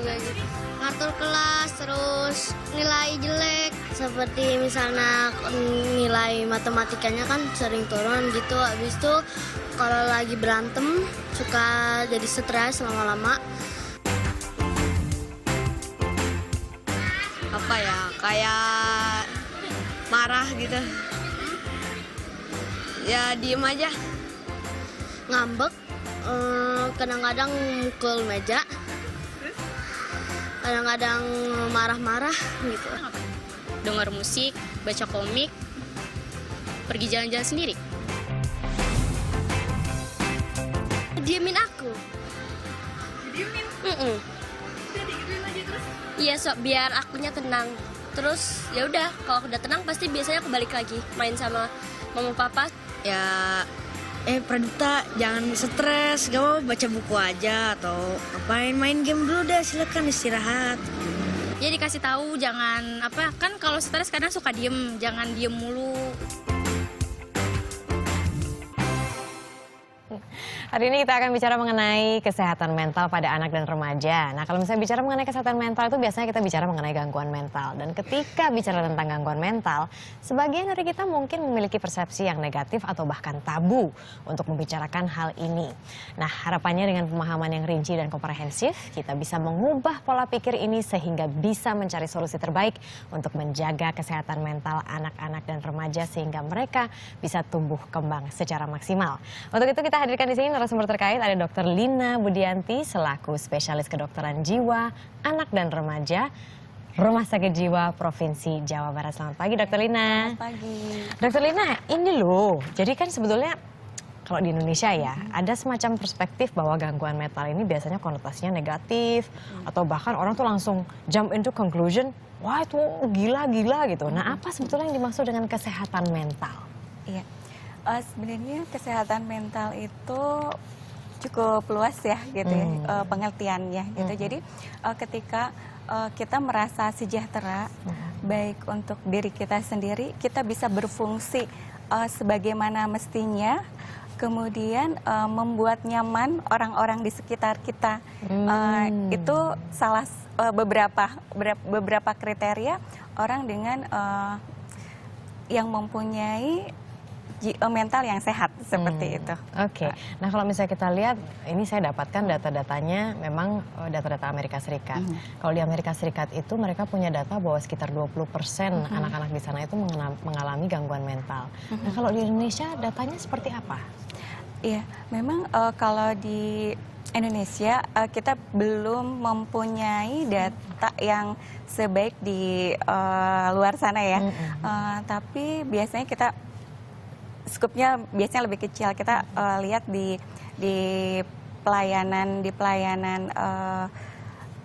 juga gitu. Ngatur kelas, terus nilai jelek. Seperti misalnya nilai matematikanya kan sering turun gitu. Habis itu kalau lagi berantem suka jadi stres lama-lama. Apa ya, kayak marah gitu. Ya diem aja. Ngambek, kadang-kadang mukul meja. Kadang-kadang marah-marah gitu. Dengar musik, baca komik, pergi jalan-jalan sendiri. Diemin aku. Diemin? Udah digituin aja terus? Iya, biar akunya tenang. Terus ya udah, kalau aku udah tenang pasti biasanya aku balik lagi main sama mama papa. Ya, Praduta jangan stres, gak mau baca buku aja atau apain, main game dulu deh, silakan istirahat. Ya dikasih tahu jangan kan kalau stres kadang suka diem, jangan diem mulu. Hari ini kita akan bicara mengenai kesehatan mental pada anak dan remaja. Nah, kalau misalnya bicara mengenai kesehatan mental itu biasanya kita bicara mengenai gangguan mental. Dan ketika bicara tentang gangguan mental, sebagian dari kita mungkin memiliki persepsi yang negatif atau bahkan tabu untuk membicarakan hal ini. Nah, harapannya dengan pemahaman yang rinci dan komprehensif, kita bisa mengubah pola pikir ini sehingga bisa mencari solusi terbaik untuk menjaga kesehatan mental anak-anak dan remaja sehingga mereka bisa tumbuh kembang secara maksimal. Untuk itu kita hadirkan di sini narasumber terkait, ada Dr. Lina Budianti selaku spesialis kedokteran jiwa anak dan remaja Rumah Sakit Jiwa Provinsi Jawa Barat. Selamat pagi Dr. Lina. Selamat pagi. Dr. Lina, ini loh, jadi kan sebetulnya kalau di Indonesia ya ada semacam perspektif bahwa gangguan mental ini biasanya konotasinya negatif atau bahkan orang tuh langsung jump into conclusion, wah itu gila-gila gitu. Nah, apa sebetulnya yang dimaksud dengan kesehatan mental? Iya. Sebenarnya kesehatan mental itu cukup luas ya gitu ya, pengertiannya gitu. Jadi ketika kita merasa sejahtera baik untuk diri kita sendiri, kita bisa berfungsi sebagaimana mestinya, kemudian membuat nyaman orang-orang di sekitar kita. Itu salah beberapa kriteria orang dengan yang mempunyai mental yang sehat seperti itu. Oke. Nah, kalau misalnya kita lihat, ini saya dapatkan data-datanya memang data-data Amerika Serikat. Kalau di Amerika Serikat itu mereka punya data bahwa sekitar 20% anak-anak di sana itu mengalami gangguan mental. Nah, kalau di Indonesia datanya seperti apa? Iya, memang kalau di Indonesia kita belum mempunyai data yang sebaik di luar sana ya. Tapi biasanya kita skupnya biasanya lebih kecil. Kita lihat di pelayanan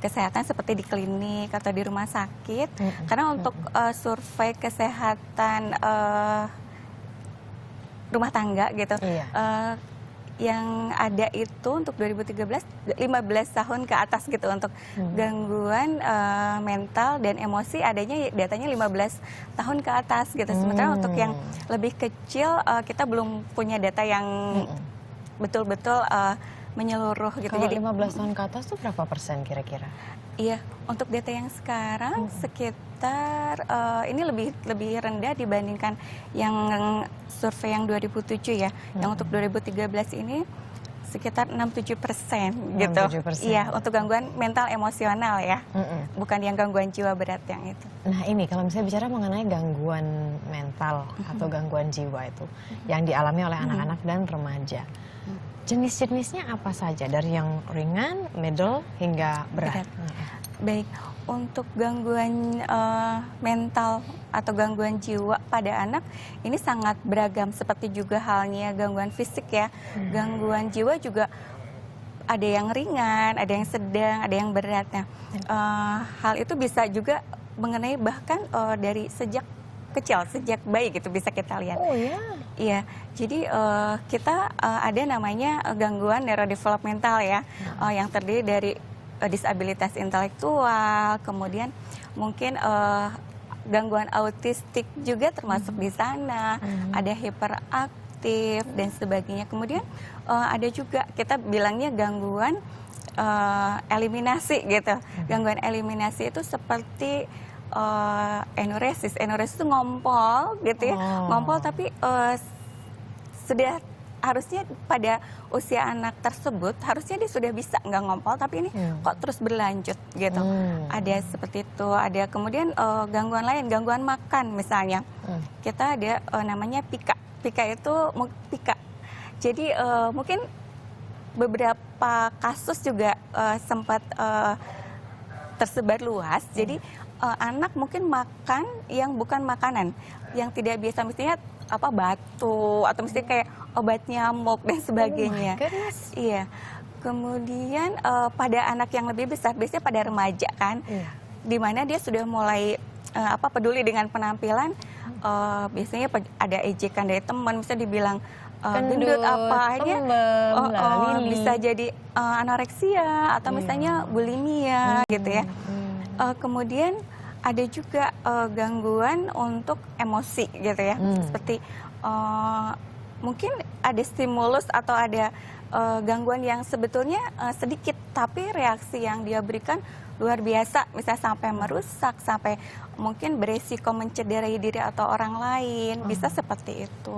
kesehatan seperti di klinik atau di rumah sakit. Karena untuk survei kesehatan rumah tangga gitu, yang ada itu untuk 2013 15 tahun ke atas gitu untuk gangguan mental dan emosi adanya datanya 15 tahun ke atas gitu. Sementara untuk yang lebih kecil kita belum punya data yang betul-betul menyeluruh gitu. Kalau Jadi 15 tahun ke atas tuh berapa persen kira-kira? Iya, untuk data yang sekarang sekitar ini lebih rendah dibandingkan yang survei yang 2007 ya. Yang untuk 2013 ini sekitar 67% gitu. 67%. Iya, untuk gangguan mental emosional ya. Bukan yang gangguan jiwa berat yang itu. Nah, ini kalau misalnya bicara mengenai gangguan mental atau gangguan jiwa itu yang dialami oleh anak-anak dan remaja. Jenis-jenisnya apa saja, dari yang ringan, middle, hingga berat? Baik, untuk gangguan mental atau gangguan jiwa pada anak ini sangat beragam, seperti juga halnya gangguan fisik ya. Gangguan jiwa juga ada yang ringan, ada yang sedang, ada yang berat. Nah, hal itu bisa juga mengenai bahkan dari sejak kecil, sejak bayi gitu bisa kita lihat. Oh ya? Iya, jadi kita ada namanya gangguan neurodevelopmental ya, yang terdiri dari disabilitas intelektual, kemudian mungkin gangguan autistik juga termasuk di sana, ada hiperaktif dan sebagainya. Kemudian ada juga kita bilangnya gangguan eliminasi gitu. Gangguan eliminasi itu seperti enuresis. Enuresis itu ngompol gitu ya. Ngompol tapi sudah harusnya pada usia anak tersebut harusnya dia sudah bisa nggak ngompol, tapi ini kok terus berlanjut gitu. Ada seperti itu. Ada kemudian gangguan lain, gangguan makan misalnya. Kita ada namanya pika. Pika itu pika. Jadi mungkin beberapa kasus juga sempat tersebar luas. Jadi anak mungkin makan yang bukan makanan, yang tidak biasa, misalnya apa batu atau misalnya kayak obat nyamuk dan sebagainya. Iya. Kemudian pada anak yang lebih besar, biasanya pada remaja kan, di mana dia sudah mulai peduli dengan penampilan. Biasanya ada ejekan dari teman, misalnya dibilang gendut apa aja, bisa jadi anoreksia atau misalnya bulimia gitu ya. Kemudian ada juga gangguan untuk emosi gitu ya, seperti mungkin ada stimulus atau ada gangguan yang sebetulnya sedikit, tapi reaksi yang dia berikan luar biasa, misalnya sampai merusak, sampai mungkin beresiko mencederai diri atau orang lain, bisa seperti itu.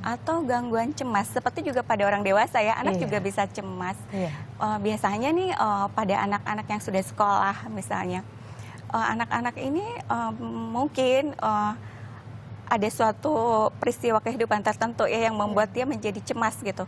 Atau gangguan cemas, seperti juga pada orang dewasa ya, anak juga bisa cemas. Biasanya nih pada anak-anak yang sudah sekolah misalnya, anak-anak ini mungkin ada suatu peristiwa kehidupan tertentu ya yang membuat dia menjadi cemas gitu.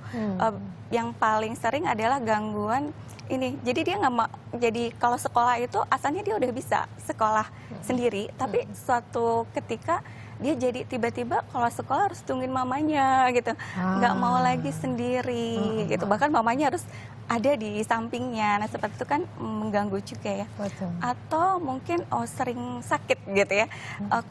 Yang paling sering adalah gangguan ini. Jadi dia nggak mau. Jadi kalau sekolah itu asalnya dia udah bisa sekolah sendiri, tapi suatu ketika dia jadi tiba-tiba kalau sekolah harus tungguin mamanya gitu, nggak mau lagi sendiri gitu. Bahkan mamanya harus ada di sampingnya. Nah seperti itu kan mengganggu juga ya. Betul. Atau mungkin sering sakit gitu ya.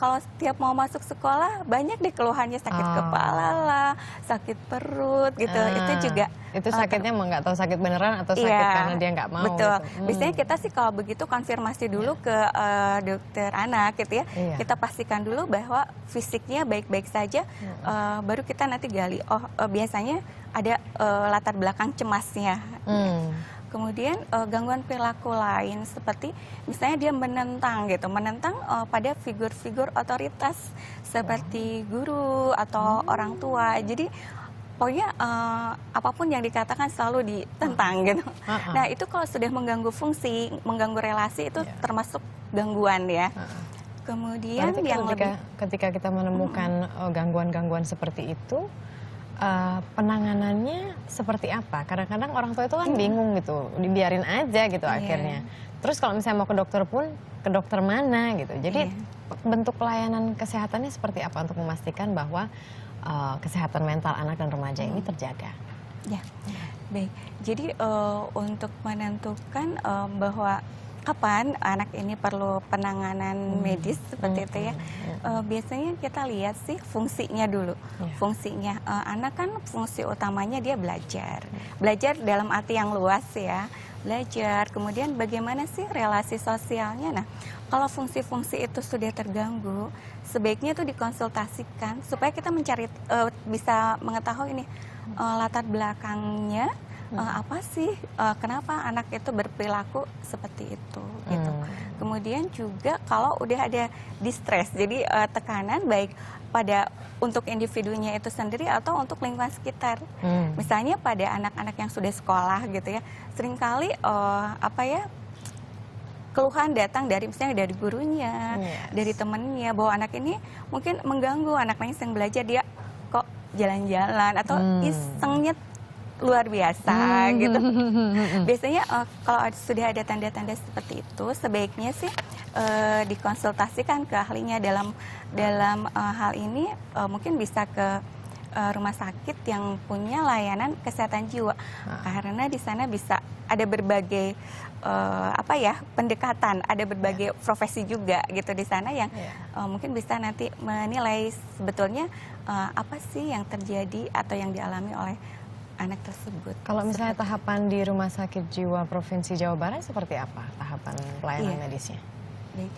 Kalau setiap mau masuk sekolah banyak deh keluhannya, sakit kepala lah, sakit perut gitu. Itu juga. Itu sakitnya emang nggak tahu sakit beneran atau sakit karena dia nggak mau. Betul. Gitu. Biasanya kita sih kalau begitu konfirmasi dulu ke dokter anak gitu ya. Kita pastikan dulu bahwa fisiknya baik-baik saja. Baru kita nanti gali. Biasanya ada latar belakang cemasnya. Kemudian gangguan perilaku lain seperti misalnya dia menentang gitu, menentang pada figur-figur otoritas seperti guru atau orang tua. Jadi pokoknya apapun yang dikatakan selalu ditentang gitu. Nah itu kalau sudah mengganggu fungsi, mengganggu relasi itu termasuk gangguan ya. Kemudian berarti yang ketika kita menemukan gangguan-gangguan seperti itu, penanganannya seperti apa? Kadang-kadang orang tua itu kan bingung gitu, dibiarin aja gitu akhirnya. Terus kalau misalnya mau ke dokter pun, ke dokter mana gitu. Jadi bentuk pelayanan kesehatannya seperti apa untuk memastikan bahwa kesehatan mental anak dan remaja ini terjaga? Ya, baik. Jadi untuk menentukan bahwa kapan anak ini perlu penanganan medis seperti itu ya, biasanya kita lihat sih fungsinya dulu. Fungsinya anak kan fungsi utamanya dia belajar, belajar dalam arti yang luas ya, belajar. Kemudian bagaimana sih relasi sosialnya? Nah, kalau fungsi-fungsi itu sudah terganggu, sebaiknya itu dikonsultasikan supaya kita mencari bisa mengetahui ini latar belakangnya. Apa sih kenapa anak itu berperilaku seperti itu gitu. Kemudian juga kalau udah ada distress, jadi tekanan baik pada untuk individunya itu sendiri atau untuk lingkungan sekitar. Misalnya pada anak-anak yang sudah sekolah gitu ya, seringkali keluhan datang dari misalnya dari gurunya, dari temennya, bahwa anak ini mungkin mengganggu anak lain yang belajar, dia kok jalan-jalan atau isengnya luar biasa gitu. Biasanya kalau sudah ada tanda-tanda seperti itu, sebaiknya sih dikonsultasikan ke ahlinya dalam hal ini. Mungkin bisa ke rumah sakit yang punya layanan kesehatan jiwa, karena di sana bisa ada berbagai pendekatan, ada berbagai profesi juga gitu di sana yang mungkin bisa nanti menilai sebetulnya apa sih yang terjadi atau yang dialami oleh anak tersebut. Kalau misalnya tahapan di Rumah Sakit Jiwa Provinsi Jawa Barat seperti apa tahapan pelayanan medisnya? Baik.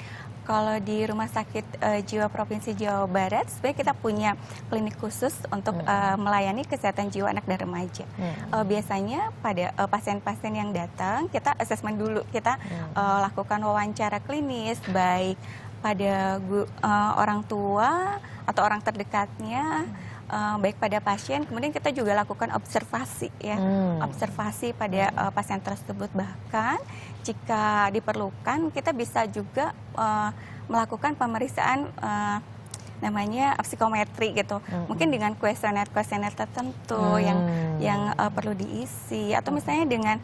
Kalau di Rumah Sakit Jiwa Provinsi Jawa Barat, sebenarnya kita punya klinik khusus untuk melayani kesehatan jiwa anak dan remaja. Biasanya pada pasien-pasien yang datang, kita asesmen dulu, kita lakukan wawancara klinis, baik pada orang tua atau orang terdekatnya, baik pada pasien, kemudian kita juga lakukan observasi ya, observasi pada pasien tersebut. Bahkan jika diperlukan kita bisa juga melakukan pemeriksaan namanya psikometri gitu, mungkin dengan kuesioner tertentu yang perlu diisi, atau misalnya dengan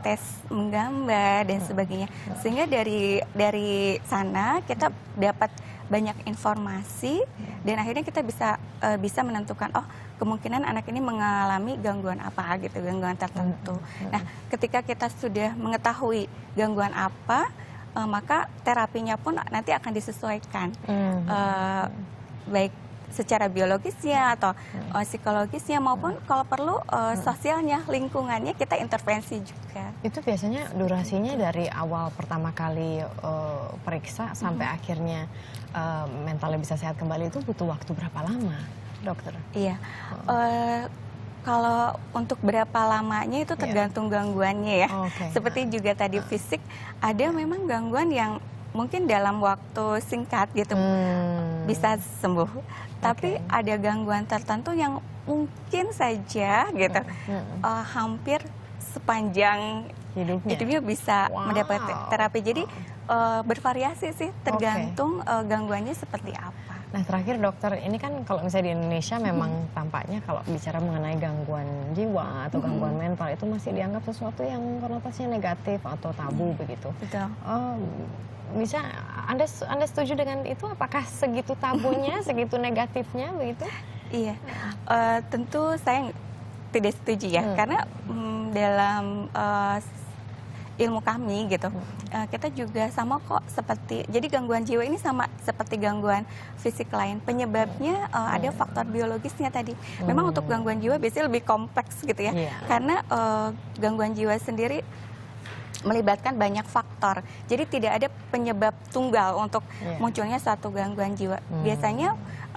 tes menggambar dan sebagainya, sehingga dari sana kita dapat banyak informasi dan akhirnya kita bisa menentukan kemungkinan anak ini mengalami gangguan apa gitu, gangguan tertentu. Nah, ketika kita sudah mengetahui gangguan apa, maka terapinya pun nanti akan disesuaikan, baik secara biologisnya atau psikologisnya maupun kalau perlu sosialnya, lingkungannya kita intervensi juga. Itu biasanya durasinya dari awal pertama kali periksa sampai akhirnya mentalnya bisa sehat kembali itu butuh waktu berapa lama, dokter? Iya, kalau untuk berapa lamanya itu tergantung gangguannya ya. Seperti juga tadi fisik, ada memang gangguan yang mungkin dalam waktu singkat gitu bisa sembuh. Tapi ada gangguan tertentu yang mungkin saja gitu hampir sepanjang hidupnya bisa mendapat terapi. Jadi bervariasi sih, tergantung gangguannya seperti apa. Nah terakhir dokter, ini kan kalau misalnya di Indonesia memang tampaknya kalau bicara mengenai gangguan jiwa atau gangguan mental itu masih dianggap sesuatu yang konotasinya negatif atau tabu begitu. Betul. Bisa Anda setuju dengan itu? Apakah segitu tabunya, segitu negatifnya begitu? Iya, tentu saya tidak setuju ya, karena dalam ilmu kami gitu, kita juga sama kok seperti, jadi gangguan jiwa ini sama seperti gangguan fisik lain. Penyebabnya ada faktor biologisnya tadi. Memang untuk gangguan jiwa biasanya lebih kompleks gitu ya, karena gangguan jiwa sendiri melibatkan banyak faktor. Jadi tidak ada penyebab tunggal untuk munculnya suatu gangguan jiwa. Biasanya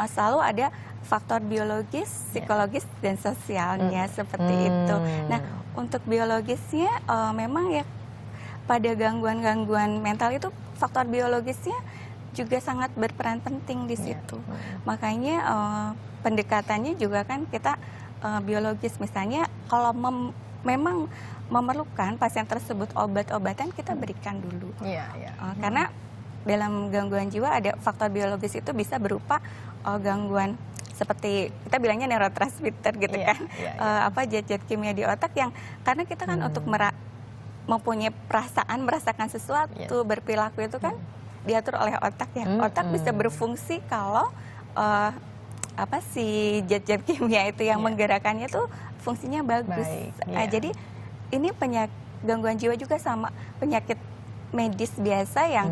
selalu ada faktor biologis, psikologis, dan sosialnya seperti itu. Nah, untuk biologisnya memang ya pada gangguan-gangguan mental itu faktor biologisnya juga sangat berperan penting di situ. Makanya pendekatannya juga kan kita biologis, misalnya kalau memang memerlukan pasien tersebut obat-obatan, kita berikan dulu. Karena dalam gangguan jiwa ada faktor biologis, itu bisa berupa gangguan seperti kita bilangnya neurotransmitter gitu kan, zat-zat kimia di otak yang karena kita kan untuk mempunyai perasaan, merasakan sesuatu, berperilaku itu kan diatur oleh otak ya. Otak bisa berfungsi kalau si zat-zat kimia itu yang menggerakkannya tuh fungsinya bagus. Jadi ini gangguan jiwa juga sama penyakit medis biasa yang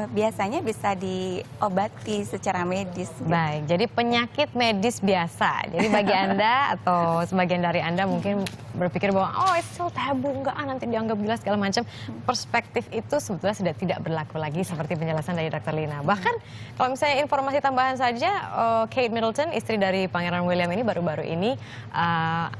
biasanya bisa diobati secara medis. Baik, jadi penyakit medis biasa. Jadi bagi Anda atau sebagian dari Anda mungkin berpikir bahwa it's still tabu, enggak nanti dianggap gila segala macam. Perspektif itu sebetulnya sudah tidak berlaku lagi seperti penjelasan dari Dr. Lina. Bahkan kalau misalnya informasi tambahan saja, Kate Middleton, istri dari Pangeran William ini baru-baru ini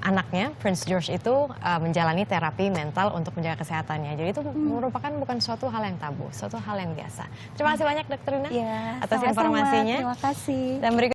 anaknya Prince George itu menjalani terapi mental untuk menjaga kesehatannya. Jadi itu merupakan bukan suatu hal yang tabu, suatu hal yang biasa. Terima kasih banyak Dr. Lina atas informasinya. Terima kasih. Dan berikut